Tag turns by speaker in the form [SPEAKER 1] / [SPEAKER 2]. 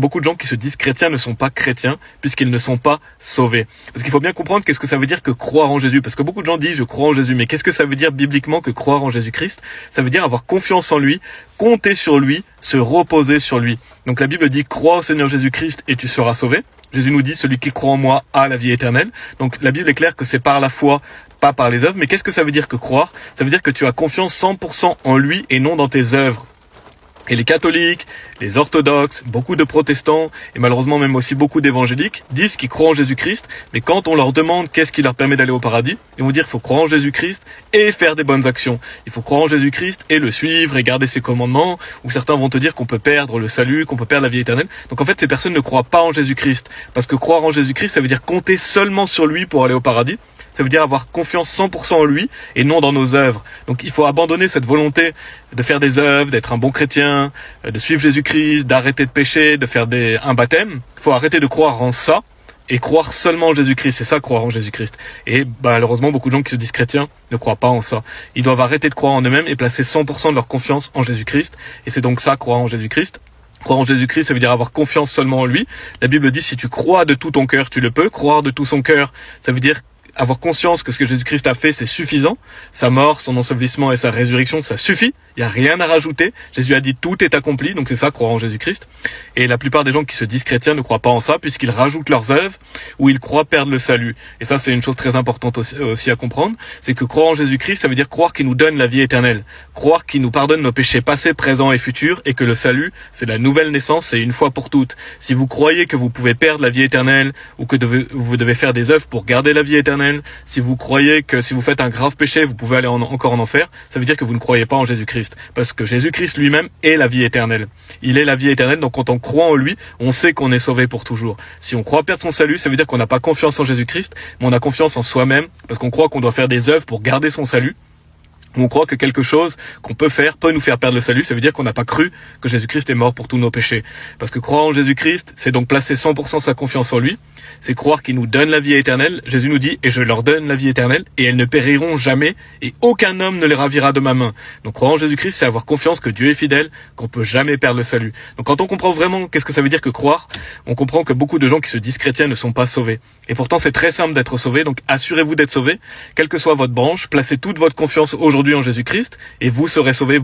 [SPEAKER 1] Beaucoup de gens qui se disent chrétiens ne sont pas chrétiens puisqu'ils ne sont pas sauvés. Parce qu'il faut bien comprendre qu'est-ce que ça veut dire que croire en Jésus. Parce que beaucoup de gens disent je crois en Jésus. Mais qu'est-ce que ça veut dire bibliquement que croire en Jésus-Christ? Ça veut dire avoir confiance en lui, compter sur lui, se reposer sur lui. Donc la Bible dit crois au Seigneur Jésus-Christ et tu seras sauvé. Jésus nous dit celui qui croit en moi a la vie éternelle. Donc la Bible est claire que c'est par la foi, pas par les œuvres. Mais qu'est-ce que ça veut dire que croire? Ça veut dire que tu as confiance 100% en lui et non dans tes œuvres. Et les catholiques, les orthodoxes, beaucoup de protestants et malheureusement même aussi beaucoup d'évangéliques disent qu'ils croient en Jésus-Christ, mais quand on leur demande qu'est-ce qui leur permet d'aller au paradis, ils vont dire qu'il faut croire en Jésus-Christ et faire des bonnes actions. Il faut croire en Jésus-Christ et le suivre et garder ses commandements, ou certains vont te dire qu'on peut perdre le salut, qu'on peut perdre la vie éternelle. Donc en fait, ces personnes ne croient pas en Jésus-Christ, parce que croire en Jésus-Christ, ça veut dire compter seulement sur lui pour aller au paradis. Ça veut dire avoir confiance 100% en lui et non dans nos œuvres. Donc il faut abandonner cette volonté de faire des œuvres, d'être un bon chrétien, de suivre Jésus-Christ, d'arrêter de pécher, de faire un baptême. Il faut arrêter de croire en ça et croire seulement en Jésus-Christ. C'est ça, croire en Jésus-Christ. Et malheureusement, beaucoup de gens qui se disent chrétiens ne croient pas en ça. Ils doivent arrêter de croire en eux-mêmes et placer 100% de leur confiance en Jésus-Christ. Et c'est donc ça, croire en Jésus-Christ. Croire en Jésus-Christ, ça veut dire avoir confiance seulement en lui. La Bible dit si tu crois de tout ton cœur, tu le peux. Croire de tout son cœur, ça veut dire avoir conscience que ce que Jésus-Christ a fait, c'est suffisant. Sa mort, son ensevelissement et sa résurrection, ça suffit. Il n'y a rien à rajouter. Jésus a dit tout est accompli. Donc c'est ça, croire en Jésus-Christ. Et la plupart des gens qui se disent chrétiens ne croient pas en ça puisqu'ils rajoutent leurs œuvres ou ils croient perdre le salut. Et ça, c'est une chose très importante aussi à comprendre. C'est que croire en Jésus-Christ, ça veut dire croire qu'il nous donne la vie éternelle. Croire qu'il nous pardonne nos péchés passés, présents et futurs et que le salut, c'est la nouvelle naissance, c'est une fois pour toutes. Si vous croyez que vous pouvez perdre la vie éternelle ou que vous devez faire des œuvres pour garder la vie éternelle, si vous croyez que si vous faites un grave péché, vous pouvez aller encore en enfer, ça veut dire que vous ne croyez pas en Jésus-Christ. Parce que Jésus-Christ lui-même est la vie éternelle. Il est la vie éternelle, donc quand on croit en lui, on sait qu'on est sauvé pour toujours. Si on croit perdre son salut, ça veut dire qu'on n'a pas confiance en Jésus-Christ, mais on a confiance en soi-même, parce qu'on croit qu'on doit faire des œuvres pour garder son salut. On croit que quelque chose qu'on peut faire peut nous faire perdre le salut, ça veut dire qu'on n'a pas cru que Jésus-Christ est mort pour tous nos péchés. Parce que croire en Jésus-Christ, c'est donc placer 100% sa confiance en lui, c'est croire qu'il nous donne la vie éternelle. Jésus nous dit « Et je leur donne la vie éternelle, et elles ne périront jamais, et aucun homme ne les ravira de ma main. » Donc croire en Jésus-Christ, c'est avoir confiance que Dieu est fidèle, qu'on peut jamais perdre le salut. Donc quand on comprend vraiment qu'est-ce que ça veut dire que croire, on comprend que beaucoup de gens qui se disent chrétiens ne sont pas sauvés. Et pourtant c'est très simple d'être sauvé, donc assurez-vous d'être sauvé, quelle que soit votre branche, placez toute votre confiance aujourd'hui en Jésus-Christ et vous serez sauvés.